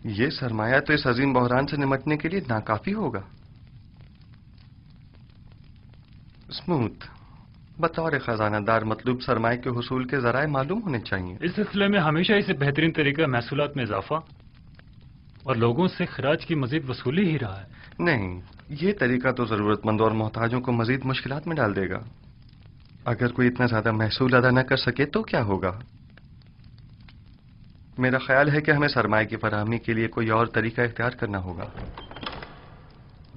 یہ سرمایہ تو اس عظیم بحران سے نمٹنے کے لیے ناکافی ہوگا۔ اسموتھ، بطور خزانہ دار مطلوب سرمایہ کے حصول کے ذرائع معلوم ہونے چاہیے۔ اس سلسلے میں ہمیشہ اسے بہترین طریقہ محصولات میں اضافہ اور لوگوں سے خراج کی مزید وصولی ہی رہا ہے۔ نہیں، یہ طریقہ تو ضرورت مندوں اور محتاجوں کو مزید مشکلات میں ڈال دے گا۔ اگر کوئی اتنا زیادہ محصول ادا نہ کر سکے تو کیا ہوگا؟ میرا خیال ہے کہ ہمیں سرمایہ کی فراہمی کے لیے کوئی اور طریقہ اختیار کرنا ہوگا۔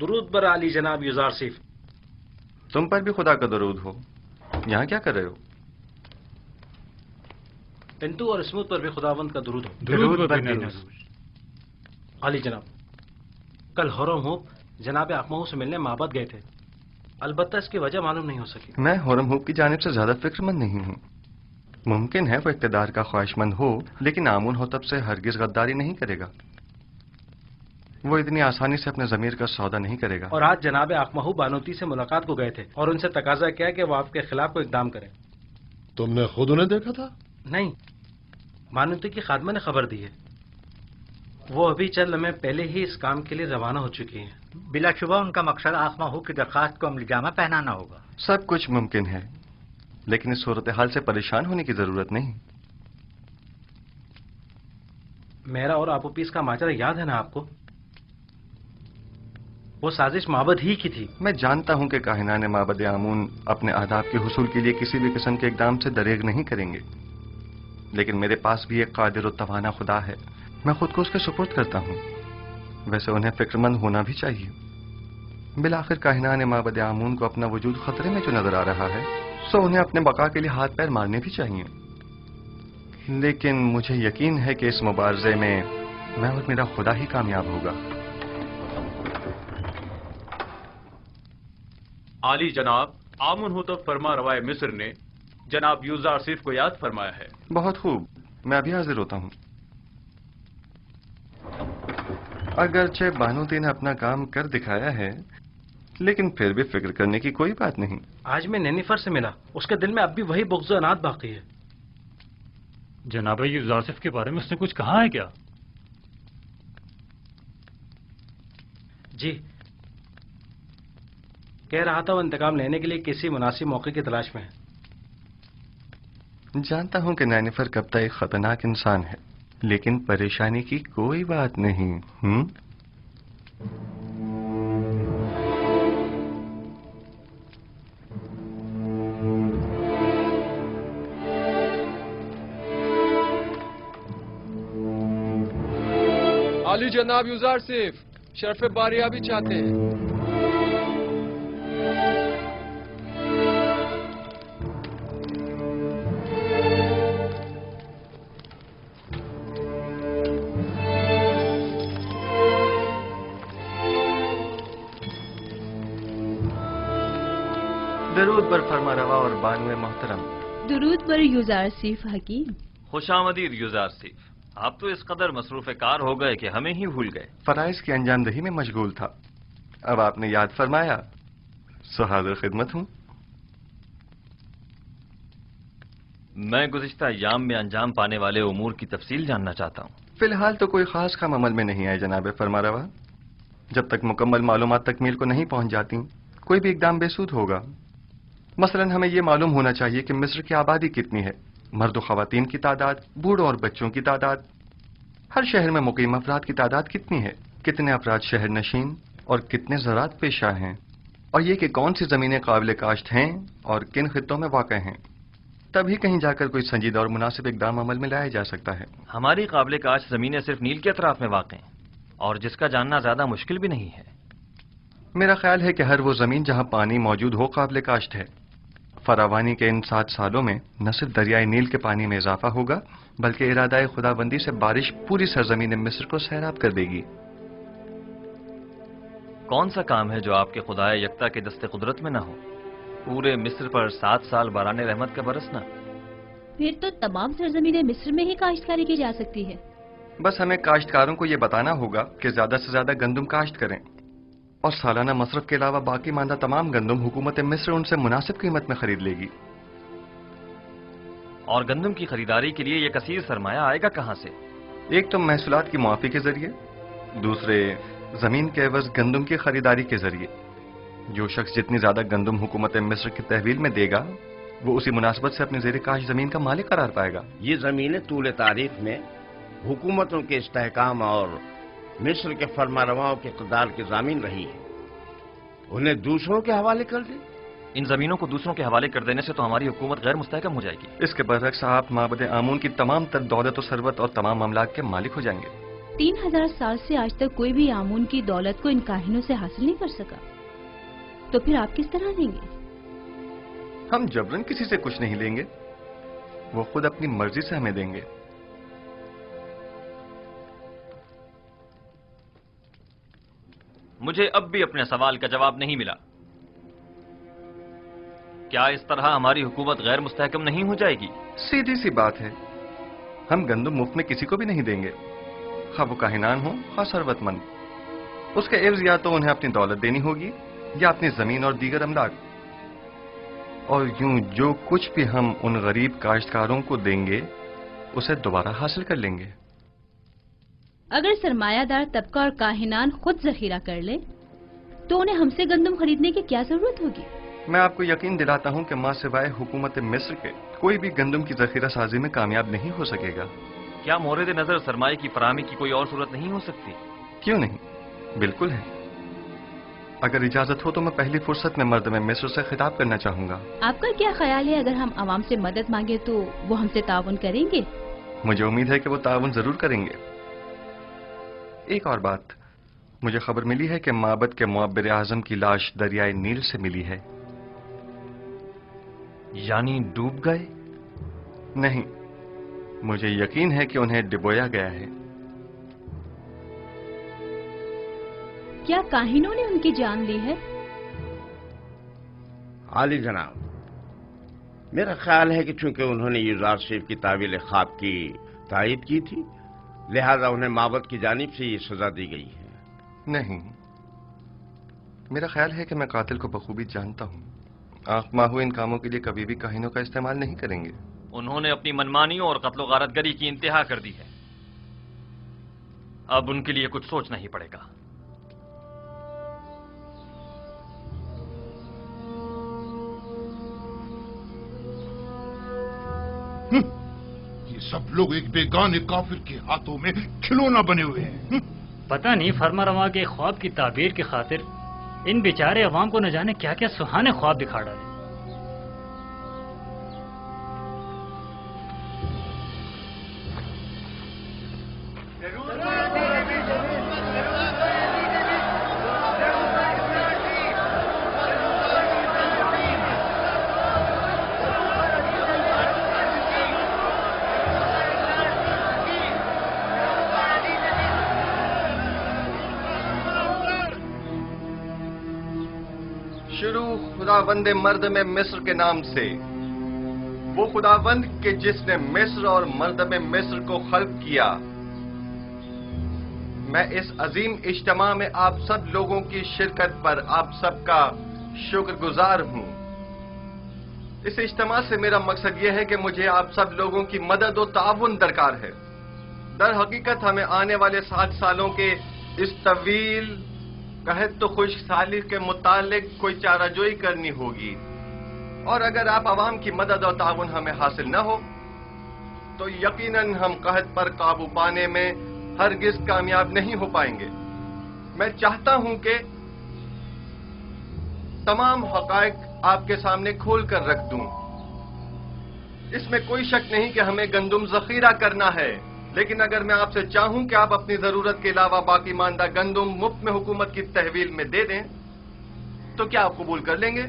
درود بر علی جناب یوزار سیف۔ تم پر بھی خدا کا درود ہو۔ یہاں کیا کر رہے ہو؟ پنتو اور اسموتھ پر بھی خداوند کا درود ہو۔ درود بر نروز۔ علی جناب، کل ہورم ہوپ جناب اقمہو سے ملنے معبد گئے تھے، البتہ اس کی وجہ معلوم نہیں ہو سکی۔ میں ہورم ہوپ کی جانب سے زیادہ فکر مند نہیں ہوں۔ ممکن ہے وہ اقتدار کا خواہش مند ہو، لیکن آمون ہوتب سے ہرگز غداری نہیں کرے گا۔ وہ اتنی آسانی سے اپنے ضمیر کا سودا نہیں کرے گا۔ اور آج جناب اقمہو بانوتی سے ملاقات کو گئے تھے اور ان سے تقاضا کیا کہ وہ آپ کے خلاف کوئی اقدام کریں۔ تم نے خود انہیں دیکھا تھا؟ نہیں، بانوتی کی خادمہ نے خبر دی ہے۔ وہ ابھی چند لمحے پہلے ہی اس کام کے لیے روانہ ہو چکی ہیں۔ بلا شبہ ان کا مقصد اقمہو کی درخواست کو عملی جامہ پہنانا ہوگا۔ سب کچھ ممکن ہے، لیکن اس صورتحال سے پریشان ہونے کی ضرورت نہیں۔ میرا اور آپو پیس کا ماجرا یاد ہے نا آپ کو؟ وہ سازش معبد ہی کی تھی۔ میں جانتا ہوں کہ کاہنان معبد آمون اپنے اہداف کے حصول کے لیے کسی بھی قسم کے اقدام سے دریغ نہیں کریں گے، لیکن میرے پاس بھی ایک قادر و توانا خدا ہے، میں خود کو اس کے سپرد کرتا ہوں۔ ویسے انہیں فکر مند ہونا بھی چاہیے۔ بالآخر کاہنان معبد آمون کو اپنا وجود خطرے میں جو نظر آ رہا ہے، سو انہیں اپنے بقا کے لیے ہاتھ پیر مارنے بھی چاہیے۔ لیکن مجھے یقین ہے کہ اس مبارزے میں میں اور میرا خدا ہی کامیاب ہوگا۔ عالی جناب، آمن ہوتب فرما روائے مصر نے جناب یوزار سیف کو یاد فرمایا ہے۔ بہت خوب، میں ابھی حاضر ہوتا ہوں۔ اگرچہ بانوتی نے اپنا کام کر دکھایا ہے، لیکن پھر بھی فکر کرنے کی کوئی بات نہیں۔ آج میں نینیفر سے ملا، اس کے دل میں اب بھی وہی بغض و عناد باقی ہے۔ جناب یوزاسف کے بارے میں اس نے کچھ کہا ہے کیا؟ جی، کہہ رہا تھا وہ انتقام لینے کے لیے کسی مناسب موقع کی تلاش میں ہے۔ جانتا ہوں کہ نینیفر کبتا ایک خطرناک انسان ہے، لیکن پریشانی کی کوئی بات نہیں۔ علی جناب یوزار سیف شرف باریابی چاہتے ہیں۔ درود بر فرما روا اور بانوے محترم۔ درود بر یوزار سیف حکیم۔ خوش آمدید یوزار سیف۔ آپ تو اس قدر مصروف کار ہو گئے کہ ہمیں ہی بھول گئے۔ فرائض کی انجام دہی میں مشغول تھا، اب آپ نے یاد فرمایا، سو حاضر خدمت ہوں۔ میں گزشتہ ایام میں انجام پانے والے امور کی تفصیل جاننا چاہتا ہوں۔ فی الحال تو کوئی خاص کام عمل میں نہیں آئے جناب فرما روا۔ جب تک مکمل معلومات تکمیل کو نہیں پہنچ جاتی، کوئی بھی اقدام بے سود ہوگا۔ مثلا ہمیں یہ معلوم ہونا چاہیے کہ مصر کی آبادی کتنی ہے، مرد و خواتین کی تعداد، بوڑھوں اور بچوں کی تعداد، ہر شہر میں مقیم افراد کی تعداد کتنی ہے، کتنے افراد شہر نشین اور کتنے زراعت پیشہ ہیں، اور یہ کہ کون سی زمینیں قابل کاشت ہیں اور کن خطوں میں واقع ہیں۔ تبھی کہیں جا کر کوئی سنجیدہ اور مناسب اقدام عمل میں لایا جا سکتا ہے۔ ہماری قابل کاشت زمینیں صرف نیل کے اطراف میں واقع ہیں، اور جس کا جاننا زیادہ مشکل بھی نہیں ہے۔ میرا خیال ہے کہ ہر وہ زمین جہاں پانی موجود ہو قابل کاشت ہے۔ فراوانی کے ان 7 سالوں میں نہ صرف دریائے نیل کے پانی میں اضافہ ہوگا، بلکہ ارادہ خدا بندی سے بارش پوری سرزمین مصر کو سیراب کر دے گی۔ کون سا کام ہے جو آپ کے خدا یکتا کے دست قدرت میں نہ ہو؟ پورے مصر پر 7 سال باران رحمت کا برسنا۔ پھر تو تمام سرزمین مصر میں ہی کاشتکاری کی جا سکتی ہے۔ بس ہمیں کاشتکاروں کو یہ بتانا ہوگا کہ زیادہ سے زیادہ گندم کاشت کریں، اور سالانہ مصرف کے علاوہ باقی ماندہ تمام گندم حکومت مصر ان سے مناسب قیمت میں خرید لے گی۔ اور گندم کی خریداری کے لیے یہ کثیر سرمایہ آئے گا کہاں سے؟ ایک تو محصولات کی معافی کے ذریعے، دوسرے زمین کے عوض گندم کی خریداری کے ذریعے۔ جو شخص جتنی زیادہ گندم حکومت مصر کی تحویل میں دے گا وہ اسی مناسبت سے اپنی زیر کاش زمین کا مالک قرار پائے گا۔ یہ زمینیں طول تاریخ میں حکومتوں کے استحکام اور مصر کے فرما رواؤں کے اقتدار کی ضامن رہی ہیں، انہیں دوسروں کے حوالے کر دیں۔ ان زمینوں کو دوسروں کے حوالے کر دینے سے تو ہماری حکومت غیر مستحکم ہو جائے گی۔ اس کے برعکس آپ معبد آمون کی تمام تر دولت و ثروت اور تمام املاک کے مالک ہو جائیں گے۔ 3000 سال سے آج تک کوئی بھی آمون کی دولت کو ان کاہنوں سے حاصل نہیں کر سکا، تو پھر آپ کس طرح دیں گے؟ ہم جبرن کسی سے کچھ نہیں لیں گے، وہ خود اپنی مرضی سے ہمیں دیں گے۔ مجھے اب بھی اپنے سوال کا جواب نہیں ملا۔ کیا اس طرح ہماری حکومت غیر مستحکم نہیں ہو جائے گی؟ سیدھی سی بات ہے، ہم گندم مفت میں کسی کو بھی نہیں دیں گے، خواہ وہ کاہنان ہوں خواہ ثروت مند۔ اس کے عوض یا تو انہیں اپنی دولت دینی ہوگی یا اپنی زمین اور دیگر املاک، اور یوں جو کچھ بھی ہم ان غریب کاشتکاروں کو دیں گے اسے دوبارہ حاصل کر لیں گے۔ اگر سرمایہ دار طبقہ اور کاہنان خود ذخیرہ کر لے تو انہیں ہم سے گندم خریدنے کی کیا ضرورت ہوگی؟ میں آپ کو یقین دلاتا ہوں کہ ماں سوائے حکومت مصر کے کوئی بھی گندم کی ذخیرہ سازی میں کامیاب نہیں ہو سکے گا۔ کیا مورد نظر سرمایہ کی فراہمی کی کوئی اور صورت نہیں ہو سکتی؟ کیوں نہیں، بالکل ہے۔ اگر اجازت ہو تو میں پہلی فرصت میں مردم مصر سے خطاب کرنا چاہوں گا۔ آپ کا کیا خیال ہے اگر ہم عوام سے مدد مانگے تو وہ ہم سے تعاون کریں گے؟ مجھے امید ہے کہ وہ تعاون ضرور کریں گے۔ ایک اور بات، مجھے خبر ملی ہے کہ معبد کے معبر اعظم کی لاش دریائے نیل سے ملی ہے۔ یعنی ڈوب گئے؟ نہیں، مجھے یقین ہے کہ انہیں ڈبویا گیا ہے۔ کیا کاہنوں نے ان کی جان لی ہے؟ عالی جناب، میرا خیال ہے کہ چونکہ انہوں نے یوزارسیف کی تعویل خواب کی تائید کی تھی لہذا انہیں معبد کی جانب سے یہ سزا دی گئی ہے۔ نہیں، میرا خیال ہے کہ میں قاتل کو بخوبی جانتا ہوں۔ آنکھ ماہو ان کاموں کے لیے کبھی بھی کاہنوں کا استعمال نہیں کریں گے۔ انہوں نے اپنی منمانیوں اور قتل و غارت گری کی انتہا کر دی ہے، اب ان کے لیے کچھ سوچنا ہی پڑے گا۔ یہ سب لوگ ایک بیگانے کافر کے ہاتھوں میں کھلونا بنے ہوئے ہیں۔ پتہ نہیں فرما رواں کے خواب کی تعبیر کی خاطر ان بیچارے عوام کو نہ جانے کیا کیا سہانے خواب دکھا ڈالے۔ شروع خداوند مرد میں مصر کے نام سے، وہ خداوند کہ جس نے مصر اور مرد میں مصر کو خلق کیا۔ میں اس عظیم اجتماع میں آپ سب لوگوں کی شرکت پر آپ سب کا شکر گزار ہوں۔ اس اجتماع سے میرا مقصد یہ ہے کہ مجھے آپ سب لوگوں کی مدد و تعاون درکار ہے۔ در حقیقت ہمیں آنے والے 7 سالوں کے اس طویل قحط تو خشک سالی کے متعلق کوئی چارہ جوئی کرنی ہوگی، اور اگر آپ عوام کی مدد اور تعاون ہمیں حاصل نہ ہو تو یقیناً ہم قحط پر قابو پانے میں ہرگز کامیاب نہیں ہو پائیں گے۔ میں چاہتا ہوں کہ تمام حقائق آپ کے سامنے کھول کر رکھ دوں۔ اس میں کوئی شک نہیں کہ ہمیں گندم ذخیرہ کرنا ہے، لیکن اگر میں آپ سے چاہوں کہ آپ اپنی ضرورت کے علاوہ باقی ماندہ گندم مفت میں حکومت کی تحویل میں دے دیں تو کیا آپ قبول کر لیں گے؟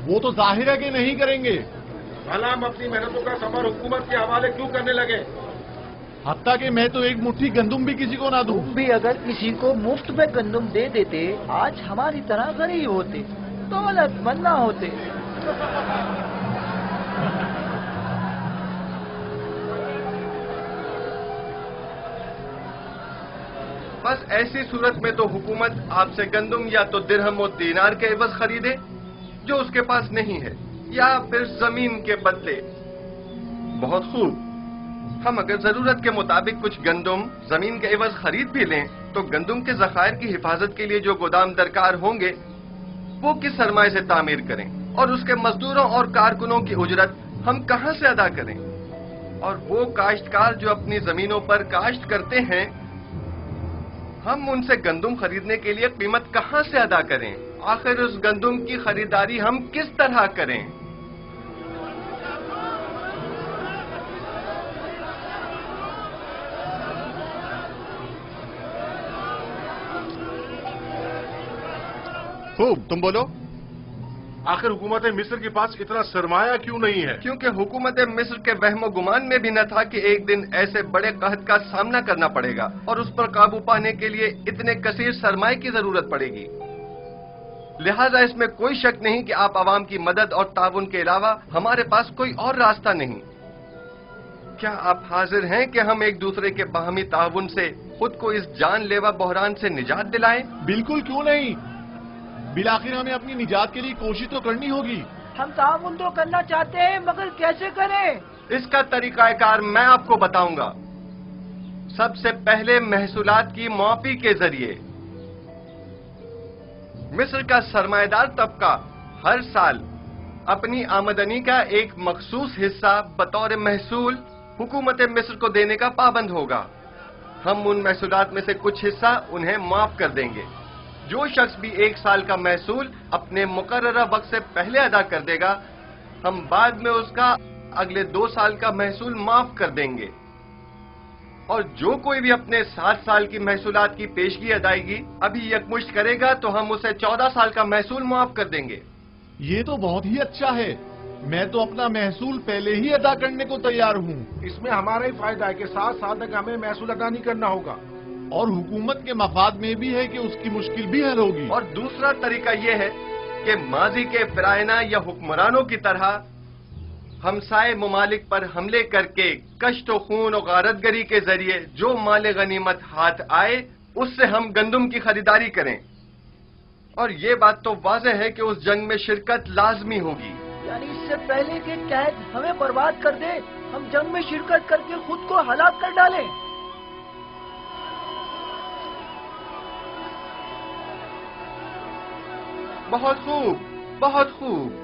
وہ تو ظاہر ہے کہ نہیں کریں گے۔ بھلا ہم اپنی محنتوں کا ثمر حکومت کے حوالے کیوں کرنے لگے؟ حتیٰ کہ میں تو ایک مٹھی گندم بھی کسی کو نہ دوں۔ تم بھی اگر کسی کو مفت میں گندم دے دیتے آج ہماری طرح غریب ہوتے، دولت مند نہ ہوتے۔ بس ایسی صورت میں تو حکومت آپ سے گندم یا تو درہم و دینار کے عوض خریدے جو اس کے پاس نہیں ہے، या फिर जमीन के बदले? बहुत खूब। हम अगर जरूरत के मुताबिक कुछ गंदम जमीन के एवज खरीद भी लें तो गंदम के जखायर की हिफाजत के लिए जो गोदाम दरकार होंगे वो किस सरमाए से तामीर करें, और उसके मजदूरों और कारकुनों की उजरत हम कहां से अदा करें? और वो काश्तकार जो अपनी जमीनों पर काश्त करते हैं, हम उनसे गंदम खरीदने के लिए कीमत कहां से अदा करें? आखिर उस गंदम की खरीदारी हम किस तरह करें? खूब, तुम बोलो। आखिर हुकूमत मिस्र के पास इतना सरमाया क्यों नहीं है? क्योंकि हुकूमत मिस्र के वहमो गुमान में भी न था कि एक दिन ऐसे बड़े कहत का सामना करना पड़ेगा और उस पर काबू पाने के लिए इतने कसीर सरमाए की जरूरत पड़ेगी। लिहाजा इसमें कोई शक नहीं कि आप आवाम की मदद और ताउन के अलावा हमारे पास कोई और रास्ता नहीं। क्या आप हाजिर हैं कि हम एक दूसरे के बाहमी ताउन से खुद को इस जानलेवा बहरान से निजात दिलाएं? बिल्कुल, क्यों नहीं। बिलाखिर हमें अपनी निजात के लिए कोशिश तो करनी होगी। हम ताउन तो करना चाहते हैं, मगर कैसे करें? इसका तरीकाकार मैं आपको बताऊंगा। सबसे पहले महसूलात की मुआफी के जरिए मिस्र का सरमाएदार तबका हर साल अपनी आमदनी का एक मखसूस हिस्सा बतौर महसूल हुकूमत मिस्र को देने का पाबंद होगा। हम उन महसूलात में से कुछ हिस्सा उन्हें माफ कर देंगे। जो शख्स भी एक साल का महसूल अपने मुकर्ररा वक्त से पहले अदा कर देगा, हम बाद में उसका अगले 2 साल का महसूल माफ कर देंगे। और जो कोई भी अपने 7 साल की महसूलात की पेशगी अदायगी अभी यकमुश्त करेगा तो हम उसे 14 साल का महसूल माफ कर देंगे। ये तो बहुत ही अच्छा है। मैं तो अपना महसूल पहले ही अदा करने को तैयार हूँ। इसमें हमारा ही फायदा है कि 7 साल तक हमें महसूल अदा नहीं करना होगा, और हुकूमत के मफाद में भी है कि उसकी मुश्किल भी हल होगी। और दूसरा तरीका यह है कि माजी के फिरायना या हुक्मरानों की तरह हमसाए ममालिक पर हमले करके कश्त व खून और गारतगरी के जरिए जो माल गनीमत हाथ आए उससे हम गंदम की खरीदारी करें। और ये बात तो वाज़ेह है कि उस जंग में शिरकत लाजमी होगी। यानी इससे पहले कि कैद हमें बर्बाद कर दे, हम जंग में शिरकत करके खुद को हलाक कर डालें। बहुत खूब, बहुत खूब।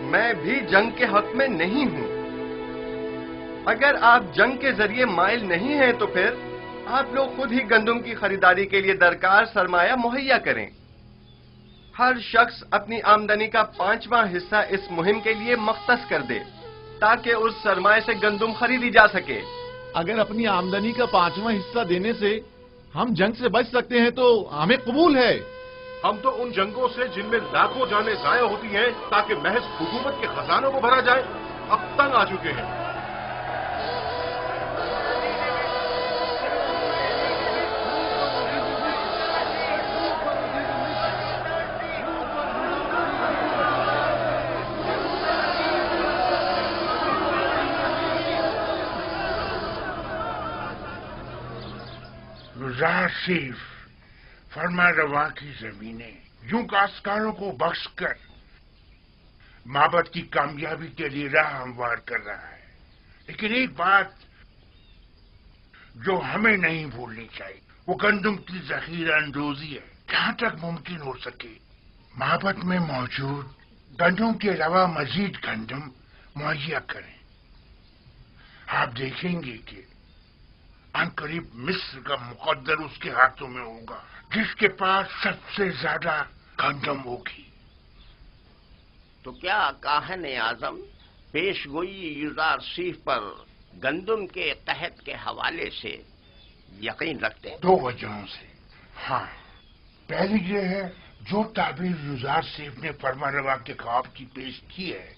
मैं भी जंग के हक में नहीं हूं। अगर आप जंग के जरिए माइल नहीं हैं तो फिर आप लोग खुद ही गंदम की खरीदारी के लिए दरकार सरमाया मुहैया करें। हर शख्स अपनी आमदनी का 5वां हिस्सा इस मुहिम के लिए मख्तस कर दे ताकि उस सरमाए से गंदम खरीदी जा सके। अगर अपनी आमदनी का 5वां हिस्सा देने से हम जंग से बच सकते हैं तो हमें कबूल है। हम तो उन जंगों से जिनमें लाखों जानें जाया होती हैं ताकि महज हुकूमत के खजानों को भरा जाए, अब तंग आ चुके हैं। मुजासिफ फरमा रवा की जमीनें यूं काश्तकारों को बख्शकर माबद की कामयाबी के लिए राह हमवार कर रहा है। लेकिन एक बात जो हमें नहीं भूलनी चाहिए वो गंदम की जखीरा अंदोजी है। जहां तक मुमकिन हो सके माबद में मौजूद गंदम के अलावा मजीद गंदम मुहैया करें। आप देखेंगे कि अनकरीब मिस्र का मुकद्दर उसके हाथों में होगा जिसके पास सबसे ज्यादा गंदम होगी। तो क्या काहन आजम पेशगोई यूजारसीफ पर गंदम के कहत के हवाले से यकीन रखते हैं? 2 वजहों से। हाँ, पहली ये है जो ताबीर यूजारसीफ ने फरमारवा के ख्वाब की पेश की है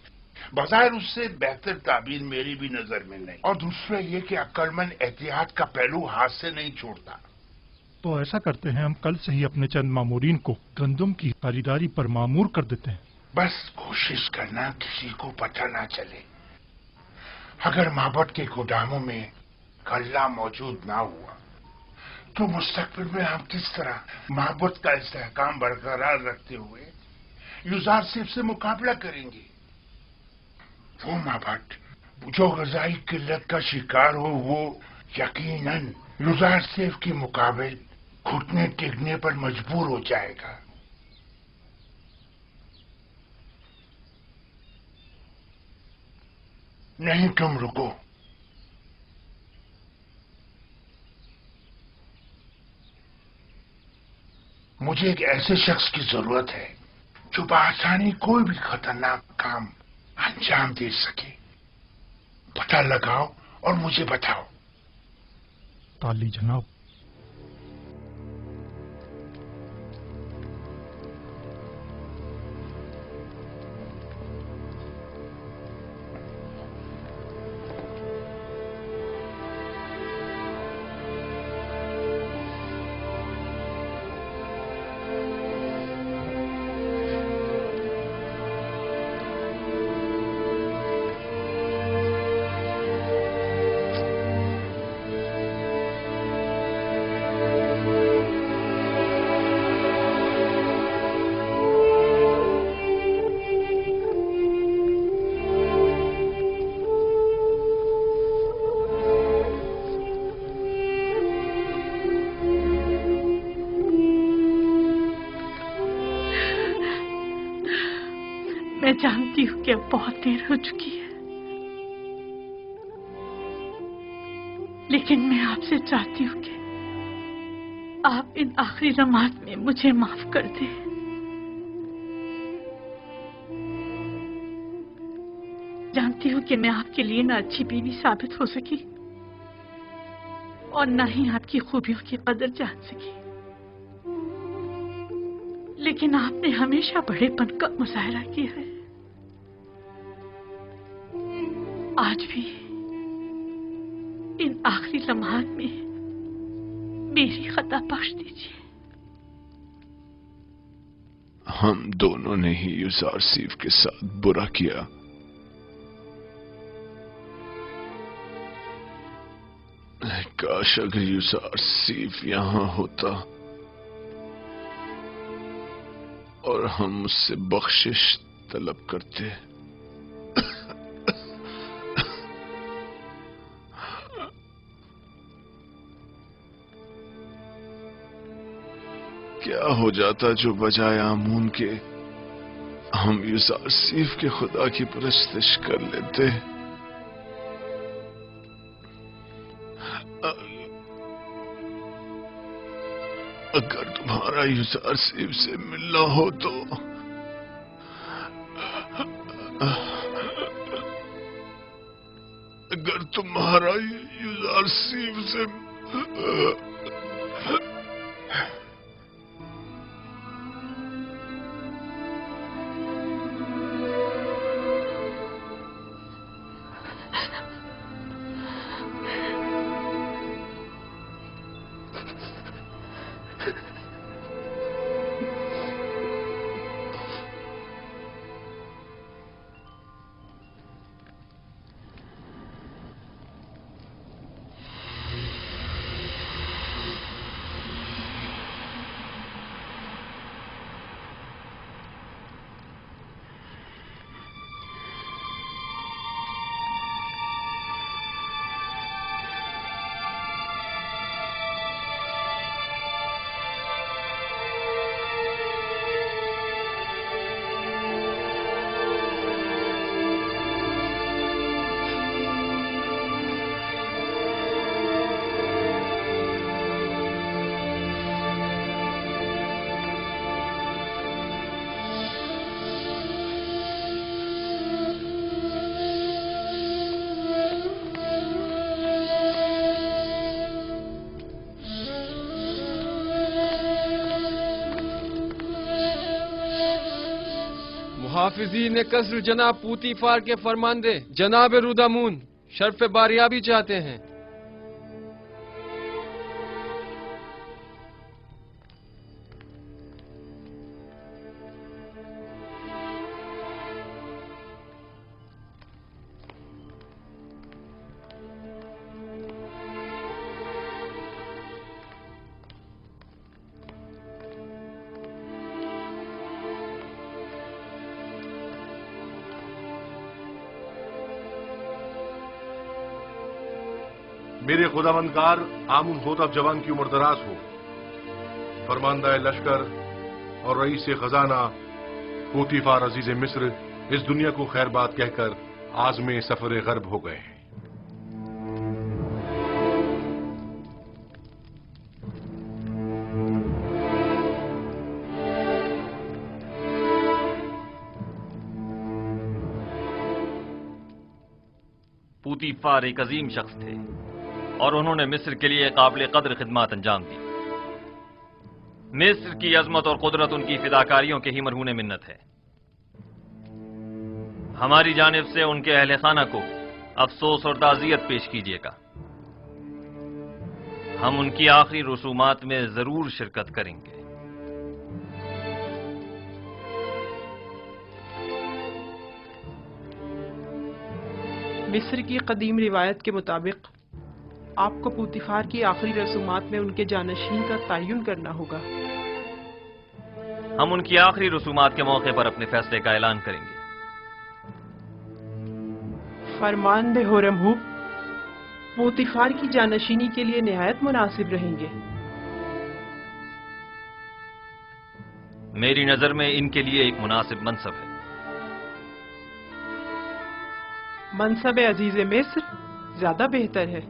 बज़ाहिर उससे बेहतर ताबीर मेरी भी नजर में नहीं। और दूसरा ये कि अक्लमंद एहतियात का पहलू हाथ से नहीं छोड़ता। तो ऐसा करते हैं, हम कल से ही अपने चंद मामूरीन को गंदम की खरीदारी पर मामूर कर देते हैं। बस कोशिश करना किसी को पता ना चले। अगर माबद के गोदामों में गल्ला मौजूद ना हुआ तो मुस्तकबिल में हम किस तरह माबद का इस्तेहकाम बरकरार रखते हुए यूजारसीफ से मुकाबला करेंगे? वो माबद जो गजाई किल्लत का शिकार हो वो यकीनन युजार सेफ के मुकाबले घुटने टेकने पर मजबूर हो जाएगा। नहीं, तुम रुको। मुझे एक ऐसे शख्स की जरूरत है जो बआसानी कोई भी खतरनाक काम अंजाम दे सके। पता लगाओ और मुझे बताओ। ताली जनाब। मैं जानती हूँ कि अब बहुत देर हो चुकी है, लेकिन मैं आपसे चाहती हूँ कि आप इन आखिरी लम्हात में मुझे माफ कर दें। जानती हूँ कि मैं आपके लिए ना अच्छी बीवी साबित हो सकी और ना ही आपकी खूबियों की कदर जान सकी, लेकिन आपने हमेशा बड़ेपन का मुजाहरा किया है। आज भी इन आखिरी लम्हात में मेरी खता बख्श दीजिए। हम दोनों ने ही युजार सीफ के साथ बुरा किया। काश अगर युजार सीफ यहां होता और हम उससे बख्शिश तलब करते। क्या हो जाता जो बजाय आमून के हम युजार सीफ के खुदा की परस्तिश कर लेते। अगर तुम्हारा युजार सीफ से मिलना हो तो अगर तुम्हारा युजार सीफ से हाफिजीन कसर जनाब पूतीफार के फरमांदे जनाब रुदामून शर्फ बारियाबी चाहते हैं। मेरे खुदावंदगार आमुन होतब जवान की उम्र दराज हो। फरमानदा लश्कर और रईस खजाना पोतीफार अजीज मिस्र इस दुनिया को खैर बात कहकर आज़मे सफर गर्ब हो गए हैं। पूतीफार एक अजीम शख्स थे और उन्होंने मिस्र के लिए काबिल कदर खिदमत अंजाम दी। मिस्र की अजमत और कुदरत उनकी फिदाकारियों के ही मरहून मिन्नत है। हमारी जानिब से उनके अहले खाना को अफसोस और ताज़ियत पेश कीजिएगा। हम उनकी आखिरी रसूमात में जरूर शिरकत करेंगे। मिस्र की कदीम रिवायत के मुताबिक आपको पूतीफार की आखिरी रसूमात में उनके जानशीन का तयन करना होगा। हम उनकी आखिरी रसूमात के मौके पर अपने फैसले का ऐलान करेंगे। फरमानदे होरमहूब पूतीफार की जानशीनी के लिए निहायत मुनासिब रहेंगे। मेरी नजर में इनके लिए एक मुनासिब मनसब है। मनसब अजीज मिस्र ज्यादा बेहतर है।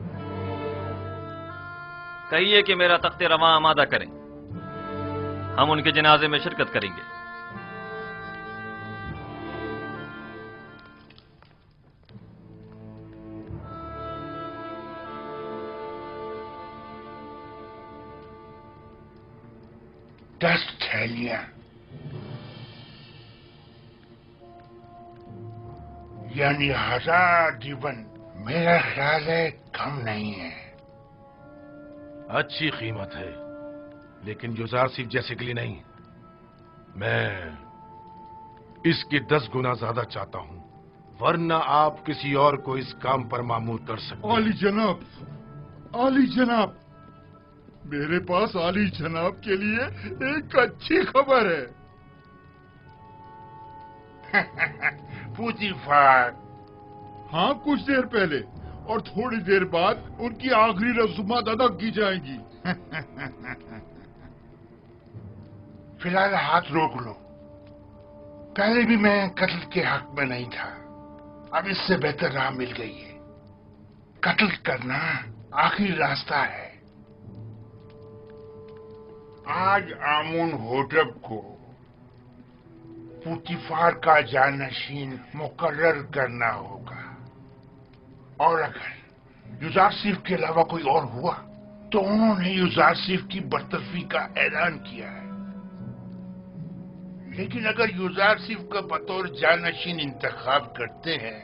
कहिए कि मेरा तख्ते रवां आमादा करें, हम उनके जनाजे में शिरकत करेंगे। दस थैलियां यानी 1000 जीवन, मेरा ख्याल है कम नहीं है। अच्छी कीमत है, लेकिन युजार सिर्फ जैसे के लिए नहीं। मैं इसके 10 गुना ज्यादा चाहता हूं, वरना आप किसी और को इस काम पर मामूर कर सकते। आली जनाब, आली जनाब, मेरे पास आली जनाब के लिए एक अच्छी खबर है। पूतीफार, हाँ, कुछ देर पहले और थोड़ी देर बाद उनकी आखिरी रसूमात अदा की जाएंगी। फिलहाल हाथ रोक लो। पहले भी मैं कत्ल के हक में नहीं था, अब इससे बेहतर राह मिल गई है। कत्ल करना आखिरी रास्ता है। आज आमुन होटब को पूतीफार का जानशीन मुकर्रर करना होगा, और अगर युजारसिफ के अलावा कोई और हुआ तो उन्होंने युजारसिफ की बरतरफी का ऐलान किया है। लेकिन अगर युजारसिफ का बतौर जानशीन इंतखाब करते हैं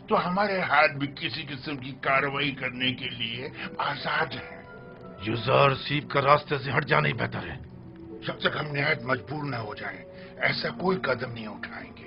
तो हमारे हाथ भी किसी किस्म की कार्रवाई करने के लिए आजाद हैं। युजारसिफ का रास्ते से हट जाना ही बेहतर है। जब तक हम निहायत मजबूर न हो जाएं, ऐसा कोई कदम नहीं उठाएंगे।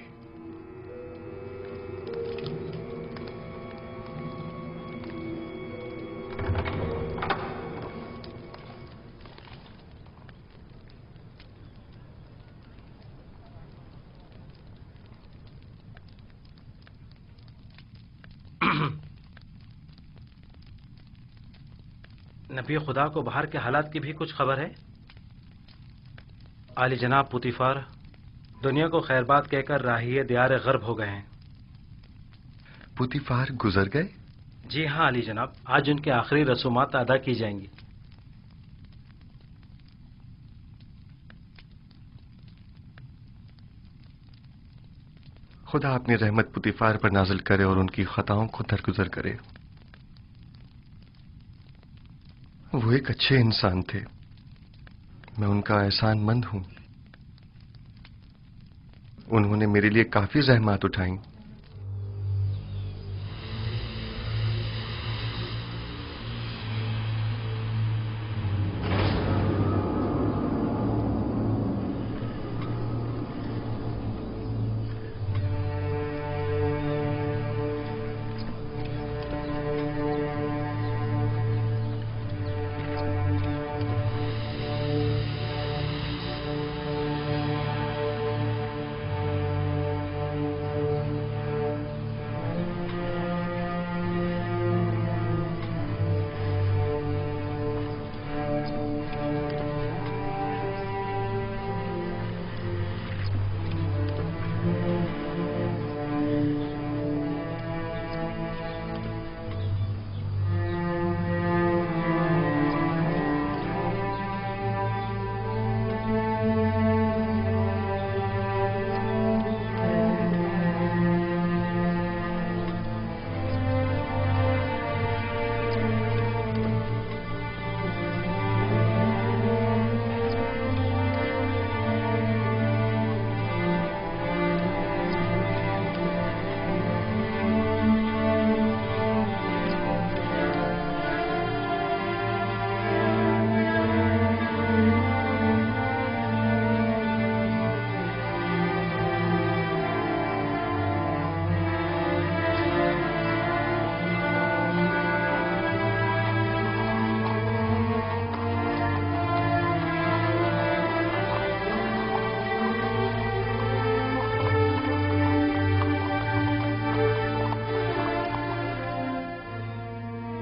नबी खुदा को बाहर के हालात की भी कुछ खबर है? आली जनाब पूतीफार दुनिया को खैरबाद कहकर राहिए दियार गर्ब हो गए हैं। पूतीफार गुजर गए? जी हाँ आली जनाब, आज उनके आखिरी रसूमात अदा की जाएंगी। खुदा अपनी रहमत पूतीफार पर नाजिल करे और उनकी खताओं को दरगुजर करे। वो एक अच्छे इंसान थे, मैं उनका एहसानमंद हूं। उन्होंने मेरे लिए काफी ज़हमत उठाई।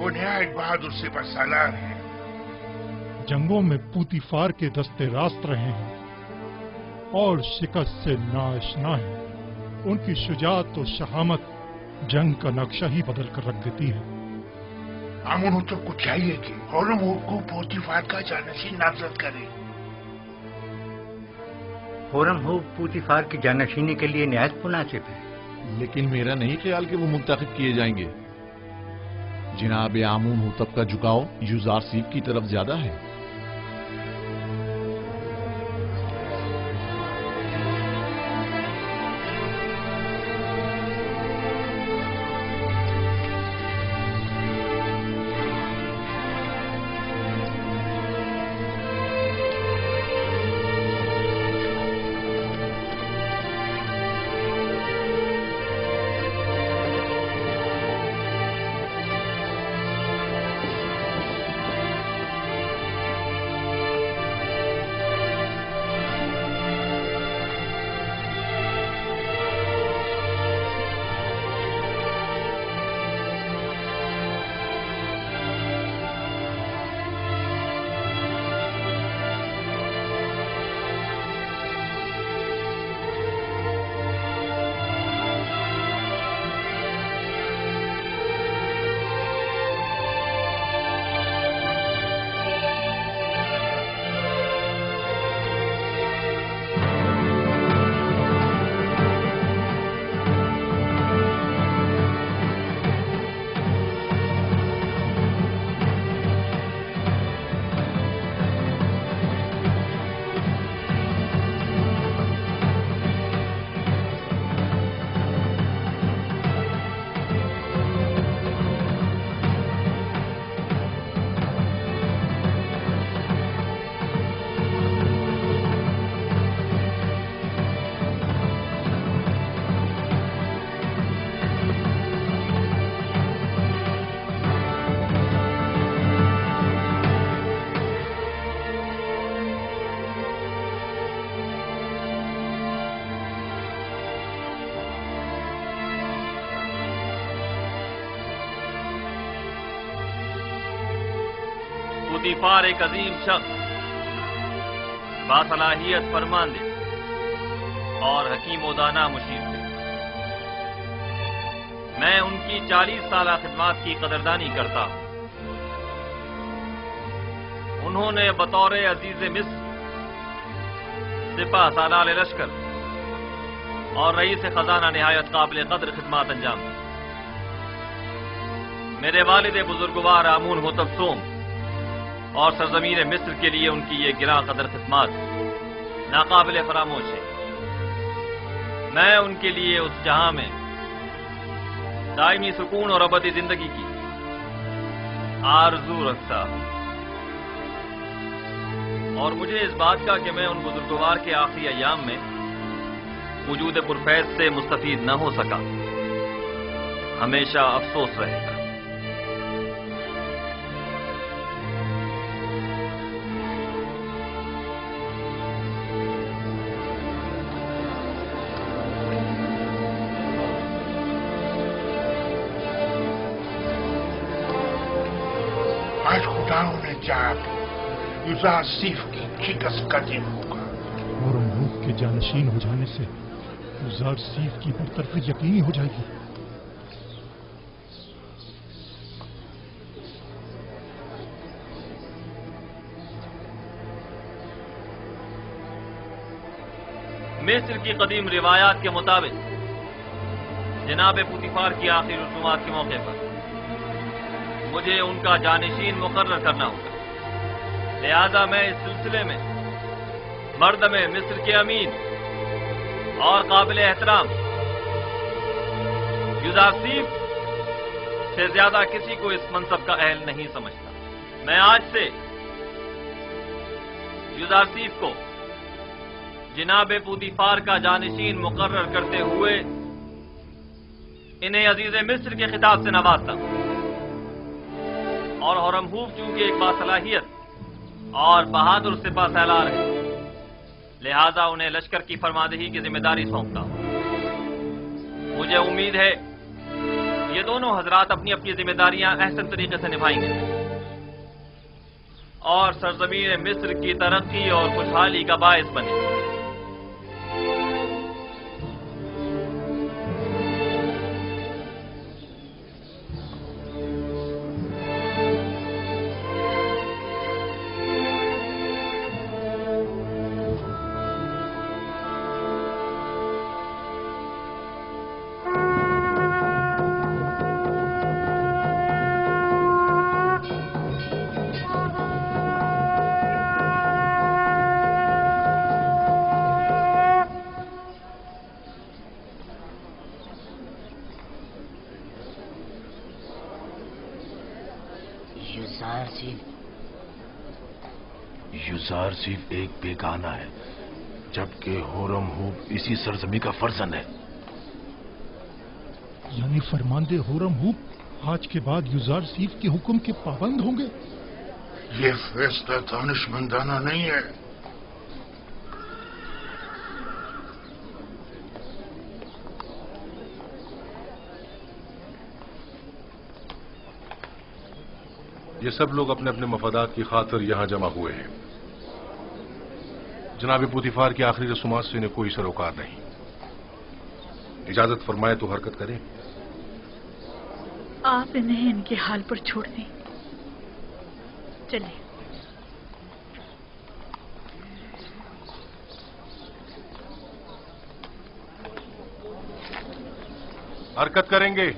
वो नहायत बहादुर सिपह सालार हैं। जंगों में पूतीफार के दस्ते रास्त रहे हैं और शिकस्त से नाआशना है। उनकी शुजाअत और शहामत जंग का नक्शा ही बदल कर रख देती है। आमुन होतब को चाहिए कि हॉरम को पोतीफार का जानशीन नामजद करे। हॉरम हो पूतीफार की जानशीनी के लिए निहायत मुनासिब है। लेकिन मेरा नहीं ख्याल कि वो मुंतखब किए जाएंगे। जनाब आमून होतब का झुकाव यूजारसीफ की तरफ ज्यादा है। पूतीफार एक अजीम शख्स, बासलाहियत फरमांदे और हकीम व दाना मुशीर थे। मैं उनकी 40 साल खिदमत की कदरदानी करता हूं। उन्होंने बतौर अजीज मिस्र, सिपह सालार लश्कर और रईस खजाना निहायत काबिल कदर खिदमत अंजाम दी। मेरे वालिद बुजुर्गवार आमून होतब सोम और सरजमीन मिस्र के लिए उनकी ये गिरा कदर खिदमत नाकाबिल फरामोश है। मैं उनके लिए उस जहां में दायमी सुकून और अबदी जिंदगी की आरजू रखता हूं, और मुझे इस बात का कि मैं उन बुजुर्गवार के आखिरी अयाम में वजूद पुरफैज से मुस्तफीद न हो सका, हमेशा अफसोस रहेगा। आज खुदाओं ने चाहा कि यूजारसीफ की शिकस्त का दिन होगा। और मुल्क के जानशीन हो जाने से यूजारसीफ की बरतरफी यकीनी हो जाएगी। मिस्र की कदीम रिवायात के मुताबिक जनाब पूतीफार की आखिरी रसूमात के मौके पर मुझे उनका जानशीन मुकर्रर करना होगा। लिहाजा मैं इस सिलसिले में मर्दम मिस्र के अमीन और काबिल एहतराम यूजारसीफ से ज्यादा किसी को इस मनसब का अहल नहीं समझता। मैं आज से यूजारसीफ को जनाब पूतीफार का जानशीन मुकर्रर करते हुए इन्हें अजीज मिस्र के खिताब से नवाजता हूं, और हरमहूब चूंकि एक बासलाहियत और बहादुर सिपह सालार है, लिहाजा उन्हें लश्कर की फरमादही की जिम्मेदारी सौंपता हूं। मुझे उम्मीद है یہ دونوں حضرات اپنی اپنی ذمہ داریاں احسن طریقے سے نبھائیں گے اور سرزمین مصر کی ترقی اور خوشحالی کا باعث بنے. یوزارسیف ایک بیگانہ ہے جبکہ ہورم ہوپ اسی سرزمین کا فرزند ہے. یعنی فرماندے ہورم ہوپ آج کے بعد یوزارسیف کے حکم کے پابند ہوں گے؟ یہ فیصلہ دانشمندانہ نہیں ہے. یہ سب لوگ اپنے اپنے مفادات کی خاطر یہاں جمع ہوئے ہیں. جناب پوتیفار کی آخری رسومات سے انہیں کوئی سروکار نہیں. اجازت فرمائے تو حرکت کریں. آپ انہیں ان کے حال پر چھوڑ دیں. چلیں. حرکت کریں گے.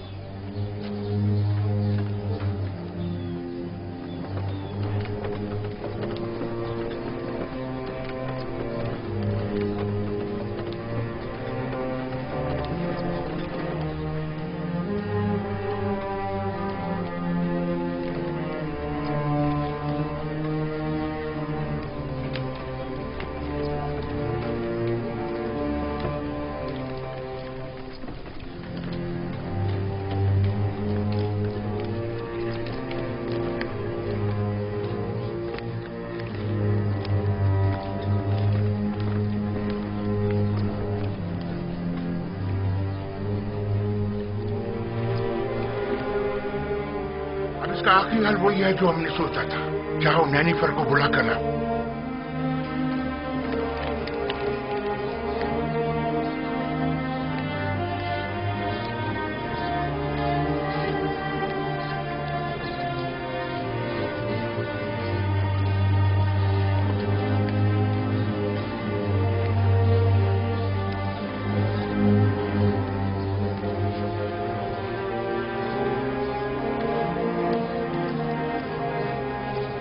اس کا آخری حل وہی ہے جو ہم نے سوچا تھا. چاہو نینیفر کو بلا کر لاؤ.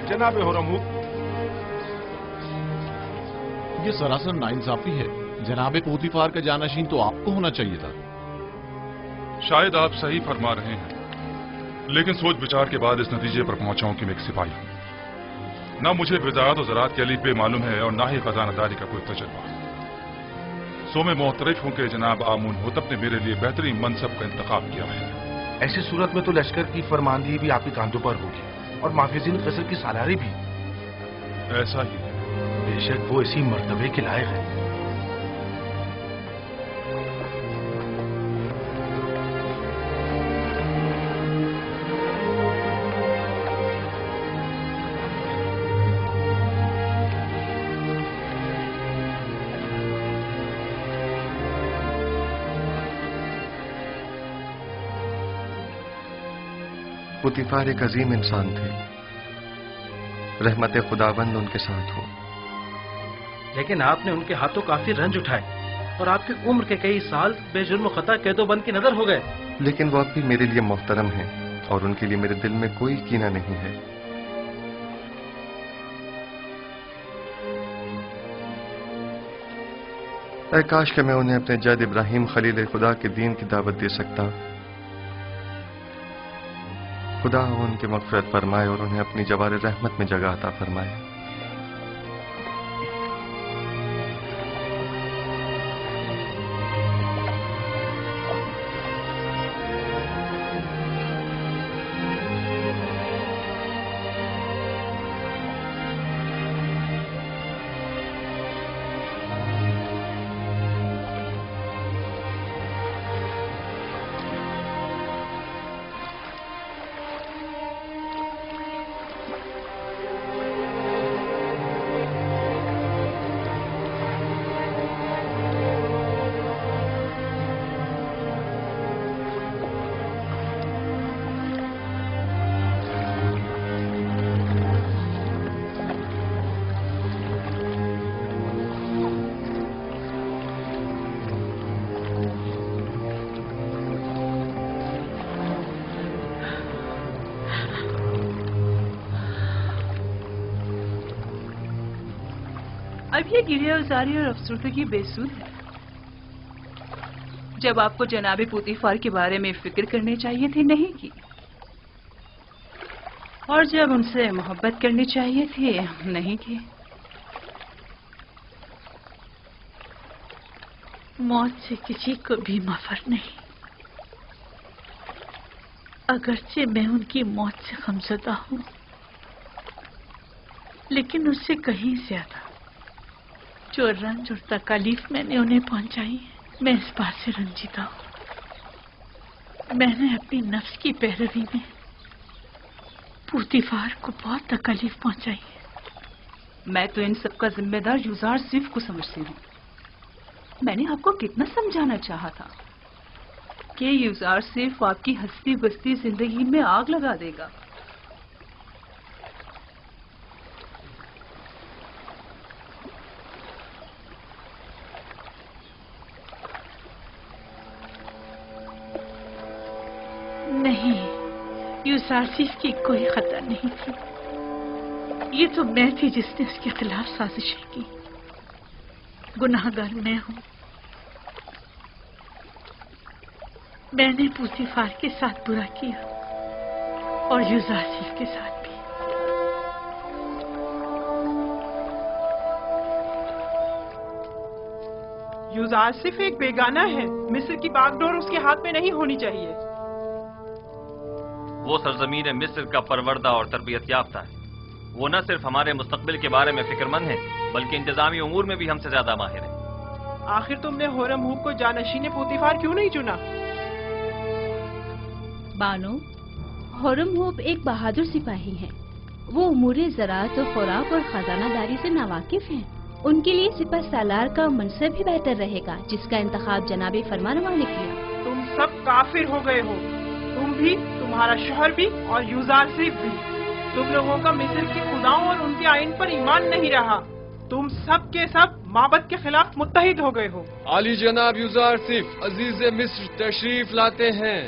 جناب ہورم ہوپ، یہ سراسر ناانصافی ہے. جناب پوتیفار کا جانشین تو آپ کو ہونا چاہیے تھا. شاید آپ صحیح فرما رہے ہیں، لیکن سوچ بچار کے بعد اس نتیجے پر پہنچا ہوں کہ میں ایک سپاہی ہوں. نہ مجھے وزارت و زراعت کے الف بے معلوم ہے اور نہ ہی خزانہ داری کا کوئی تجربہ. سو میں معترف ہوں کہ جناب آمون ہوتب نے میرے لیے بہترین منصب کا انتخاب کیا ہے. ایسی صورت میں تو لشکر کی فرماندہی بھی آپ کے کاندھوں پر ہوگی اور محافظین قصر کی سالاری بھی. ایسا ہی بے شک وہ اسی مرتبے کے لائق ہے. پوتیفار ایک عظیم انسان تھے. رحمت خداوند ان کے ساتھ ہو. لیکن آپ نے ان کے ہاتھوں کافی رنج اٹھائے اور آپ کی عمر کے کئی سال بے جرم و خطا قید و بند کی نظر ہو گئے. لیکن وہ اب بھی میرے لیے محترم ہیں اور ان کے لیے میرے دل میں کوئی کینہ نہیں ہے. اے کاش کہ میں انہیں اپنے جد ابراہیم خلیل خدا کے دین کی دعوت دے سکتا. خدا ان کی مغفرت فرمائے اور انہیں اپنی جوار رحمت میں جگہ عطا فرمائے. अब ये गिरिया उजारी और अफसरदगी बेसुध है। जब आपको जनाब पुतीफार के बारे में फिक्र करनी चाहिए थी, नहीं की, और जब उनसे मोहब्बत करनी चाहिए थी, नहीं की। मौत से किसी को भी मफर नहीं, अगरचे मैं उनकी मौत से गमज़दा हूं, लेकिन उससे कहीं ज्यादा जो रंज और तकलीफ मैंने उन्हें पहुंचाई है, मैं इस बात से रंजीदा हूं। मैंने अपनी नफ्स की पैरवी में पुतीफार को बहुत तकलीफ पहुंचाई है। मैं तो इन सब का जिम्मेदार यूजार सिर्फ को समझती हूँ। मैंने आपको कितना समझाना चाहा था कि यूजार सिर्फ आपकी हंसती बसती जिंदगी में आग लगा देगा। नहीं, यूजारसीफ की कोई खता नहीं थी। ये तो मैं थी जिसने उसके खिलाफ साजिशें की। गुनाहगार मैं हूं। मैंने पुतीफार के साथ बुरा किया और यूजारसीफ के साथ भी। यूजारसीफ एक बेगाना है। मिस्र की बागडोर उसके हाथ में नहीं होनी चाहिए। वो सरजमीन मिस्र का परवरदा और तरबियत याफ्ता है। वो न सिर्फ हमारे मुस्तकबिल के बारे में फिक्रमंद है, बल्कि इंतजामी उमूर में भी हमसे ज्यादा माहिर है। आखिर तुमने होरम हूब को जानशीन पुतीफार क्यों नहीं चुना? बानो, होरम हूब एक बहादुर सिपाही हैं। वो उमूरे ज़राअत और खुराक और खजानादारी से नावाकिफ हैं। उनके लिए सिपह सालार का मनसब भी बेहतर रहेगा, जिसका इंतखाब जनाबे फरमानरवा ने किया। तुम सब काफिर हो गए हो, तुम भी, तुम्हारा शोहर भी और यूजारसीफ भी। तुम लोगों का मिस्र की खुदाओं और उनके आइन पर ईमान नहीं रहा। तुम सब के सब माबद के खिलाफ मुत्तहिद हो गए हो। आली जनाब यूजारसीफ अजीज मिस्र तशरीफ लाते हैं।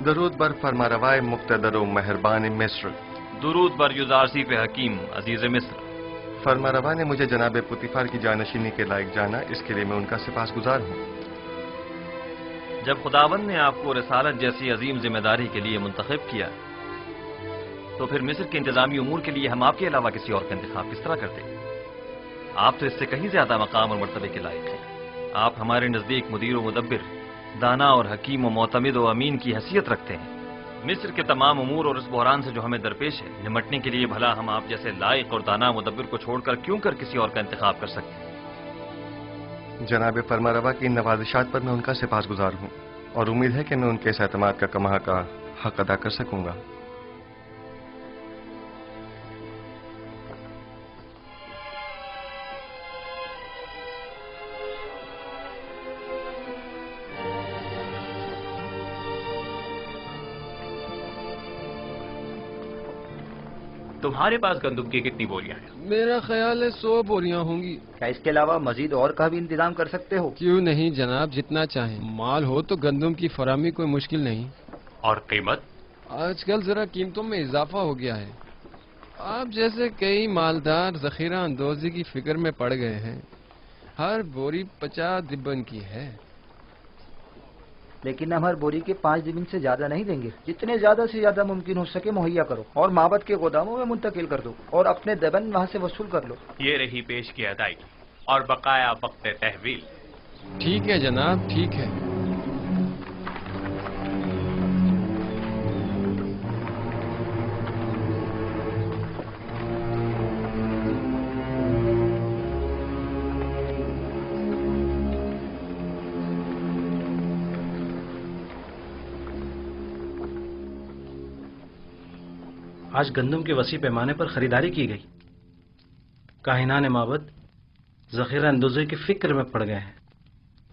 दरूद बर फरमारवाए मुक्तदर व मेहरबान मिस्र। दुरूद बर यूजारसीफ हकीम अजीज मिस्र। फरमारवा ने मुझे जनाब पुतीफार की जानशीनी के लायक जाना, इसके लिए मैं उनका सिपासगुजार हूँ। जब खुदावंद ने आपको रिसालत जैसी अजीम जिम्मेदारी के लिए मुंतखब किया, तो फिर मिस्र के इंतजामी उमूर के लिए हम आपके अलावा किसी और का इंतखाब किस तरह करते? आप तो इससे कहीं ज्यादा मकाम और मर्तबे के लायक हैं। आप हमारे नजदीक मुदीर व मुदब्बिर, दाना और हकीम व मोतमिद व अमीन की हैसियत रखते हैं। मिस्र के तमाम उमूर और इस बहरान से जो हमें दरपेश है, निमटने के लिए भला हम आप जैसे लायक और दाना मुदब्बिर को छोड़कर क्यों कर किसी और का इंतखाब कर सकते हैं? जनाब फरमारवा की इन नवाजिशात पर मैं उनका सिपासगुजार हूँ और उम्मीद है कि मैं उनके इस एतमाद का कमा का हक अदा कर सकूंगा। तुम्हारे पास गंदुम की कितनी बोरियां हैं? मेरा ख्याल है 100 बोरियां होंगी। क्या इसके अलावा मजीद और का भी इंतजाम कर सकते हो? क्यों नहीं जनाब, जितना चाहें। माल हो तो गंदुम की फरामी कोई मुश्किल नहीं। और कीमत? आजकल जरा कीमतों में इजाफा हो गया है। आप जैसे कई मालदार जखीरा अंदोजी की फिक्र में पड़ गए हैं। हर बोरी 50 दिब्बन की है। लेकिन हम हर बोरी के 5 दिबिन से ज्यादा नहीं देंगे। जितने ज्यादा से ज्यादा मुमकिन हो सके मुहैया करो और माबद के गोदामों में मुंतकिल कर दो और अपने दबन वहाँ से वसूल कर लो। ये रही पेश की अदायगी और बकाया वक्त तहवील। ठीक है जनाब, ठीक है। आज गंदम के वसी पैमाने पर खरीदारी की गई। काहिनान माबद जखीरा अंदोजे की फिक्र में पड़ गए हैं।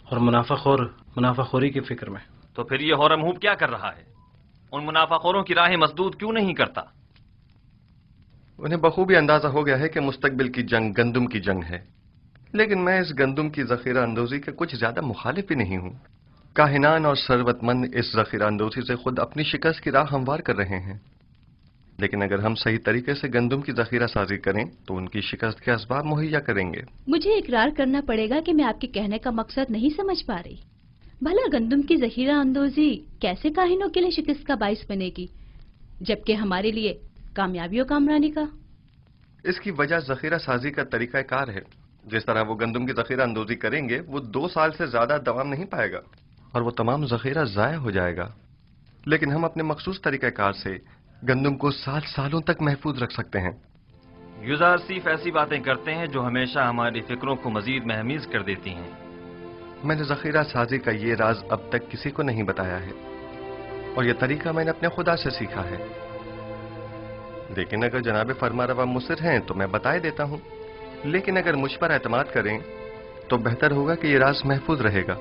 और मुनाफाखोरी की फिक्र में। तो फिर ये हॉरम हूब क्या कर रहा है? उन मुनाफाखोरों की राहें मसदूद क्यों नहीं करता? उन्हें बखूबी अंदाजा हो गया है कि मुस्तकबिल की जंग गंदुम की जंग है, लेकिन मैं इस गंदुम की जखीरा अंदोजी के कुछ ज्यादा मुखालिफ ही नहीं हूं। काहिनान और सरवतमंद इस जखीरा अंदोजी से खुद अपनी शिकस्त की राह हमवार कर रहे हैं, लेकिन अगर हम सही तरीके से गंदुम की जखीरा साजी करें तो उनकी शिकस्त के असबाब मुहैया करेंगे। मुझे इकरार करना पड़ेगा कि मैं आपके कहने का मकसद नहीं समझ पा रही। भला गंदुम की जखीरा अंदोजी कैसे काहिनों के लिए शिकस्त का बाइस बनेगी, जबकि हमारे लिए कामयाबी और कामरानी का? इसकी वजह जखीरा साजी का तरीका कार है। जिस तरह वो गंदुम की जखीरा अंदोजी करेंगे वो 2 साल से ज्यादा दवाम नहीं पाएगा और वो तमाम जखीरा जाया हो जाएगा, लेकिन हम अपने मखसूस तरीक़ाकार से गंदुम को 7 सालों तक महफूज रख सकते हैं। यूज़ार सिर्फ ऐसी बातें करते हैं जो हमेशा हमारी फिक्रों को मजीद महमीज कर देती हैं। मैंने जखीरा साजी का ये राज अब तक किसी को नहीं बताया है और यह तरीका मैंने अपने खुदा से सीखा है, लेकिन अगर जनाब फरमारवा मुसिर हैं तो मैं बताए देता हूं। लेकिन अगर मुझ पर एतमाद करें तो बेहतर होगा कि यह राज महफूज रहेगा।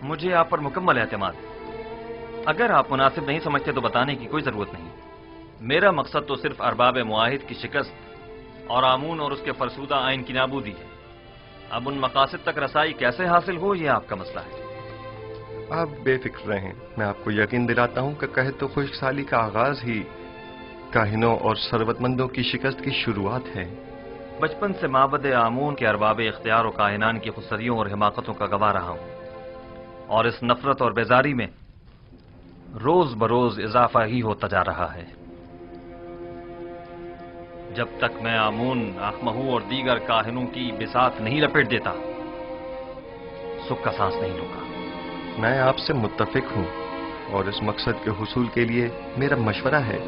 मुझे आप पर मुकम्मल एतमाद है। अगर आप मुनासिब नहीं समझते तो बताने की कोई जरूरत नहीं। मेरा मकसद तो सिर्फ अरबाब मुआहिद की शिकस्त और आमून और उसके फरसूदा आइन की नाबूदी है। अब उन मकासद तक रसाई कैसे हासिल हो, यह आपका मसला है। आप बेफिक्र रहें, मैं आपको यकीन दिलाता हूं कि कहे तो खुशहाली का आगाज ही काहिनों और सरवतमंदों की शिकस्त की शुरुआत है। बचपन से माबद आमून के अरबाब इख्तियार और काहिनान की खुसरियों और हिमाकतों का गवाह रहा हूं, और इस नफरत और बेजारी में रोज बरोज इजाफा ही होता जा रहा है। जब तक मैं आमून, आखमहू और दीगर काहिनों की बिसात नहीं लपेट देता, सुख का सांस नहीं लूंगा। मैं आपसे मुत्तफिक हूं और इस मकसद के हुसूल के लिए मेरा मशवरा है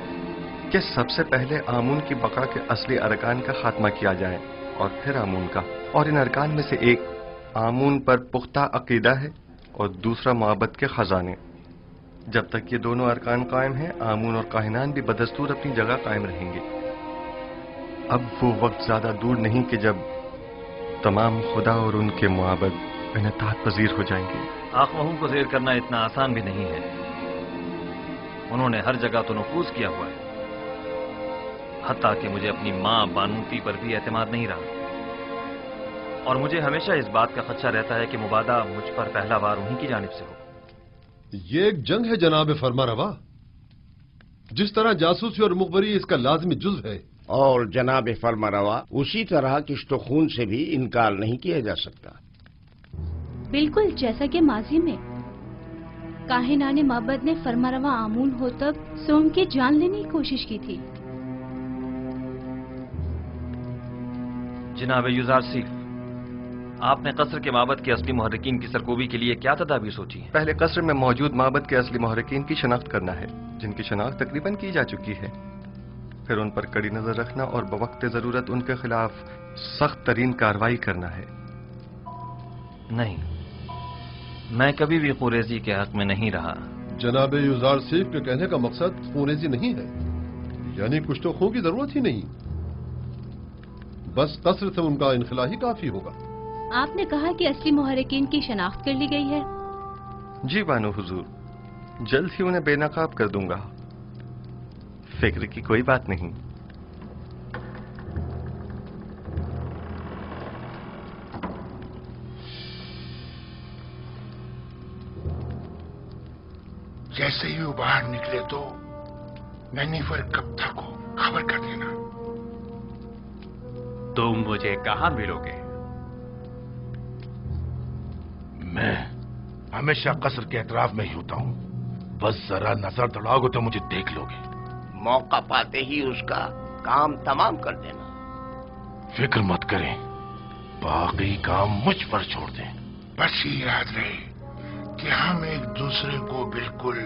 कि सबसे पहले आमून की बका के असली अरकान का खात्मा किया जाए और फिर आमून का। और इन अरकान में से एक आमून पर पुख्ता अकीदा है और दूसरा मोहब्बत के खजाने। जब तक ये दोनों अरकान कायम हैं, आमून और काहिनान भी बदस्तूर अपनी जगह कायम रहेंगे। अब वो वक्त ज्यादा दूर नहीं कि जब तमाम खुदा और उनके मुआबद इन्हतात पजीर हो जाएंगे। आखमहू को जेर करना इतना आसान भी नहीं है। उन्होंने हर जगह तो नफूज किया हुआ है, हत्ता कि मुझे अपनी मां बानूती पर भी एतमाद नहीं रहा, और मुझे हमेशा इस बात का खदशा रहता है कि मुबादा मुझ पर पहला बार उन्हीं की जानिब से हो। ये एक जंग है जनाब फरमारवा। जिस तरह जासूसी और मुखबरी इसका लाजमी जुज़ है, और जनाब फरमारवा उसी तरह किश्तो खून से भी इनकार नहीं किया जा सकता। बिल्कुल जैसा कि माजी में काहिनाने माबद ने फरमारवा आमून हो तक सोम की जान लेने की कोशिश की थी। जनाब यूज़ार सिफ, आपने कसर के माबद के असली मुहर्रिकीन की सरकोबी के लिए क्या तदाबीर सोची है? पहले कसर में मौजूद माबद के असली मुहर्रिकीन की शनाख्त करना है, जिनकी शनाख्त तकरीबन की जा चुकी है। फिर उन पर कड़ी नजर रखना और बवक्त जरूरत उनके खिलाफ सख्त तरीन कार्रवाई करना है। नहीं, मैं कभी भी खुरेजी के हक में नहीं रहा। जनाब यूज़ार सिफ के कहने का मकसद खूनेजी नहीं है, यानी कुछ तो खून की जरूरत ही नहीं, बस कसर से उनका इनखला ही काफी होगा। आपने कहा कि असली मुहर्रिकीन की शनाख्त कर ली गई है। जी बानो हुजूर, जल्द ही उन्हें बेनकाब कर दूंगा, फिक्र की कोई बात नहीं। जैसे ही वो बाहर निकले तो नैनीफर कप्ता को खबर कर देना। तुम मुझे कहां मिलोगे? मैं हमेशा कसर के एतराफ में ही होता हूँ, बस जरा नजर दौड़ाओगे तो मुझे देख लोगे। मौका पाते ही उसका काम तमाम कर देना। फिक्र मत करें, बाकी काम मुझ पर छोड़ दें। बस ये याद रहे कि हम एक दूसरे को बिल्कुल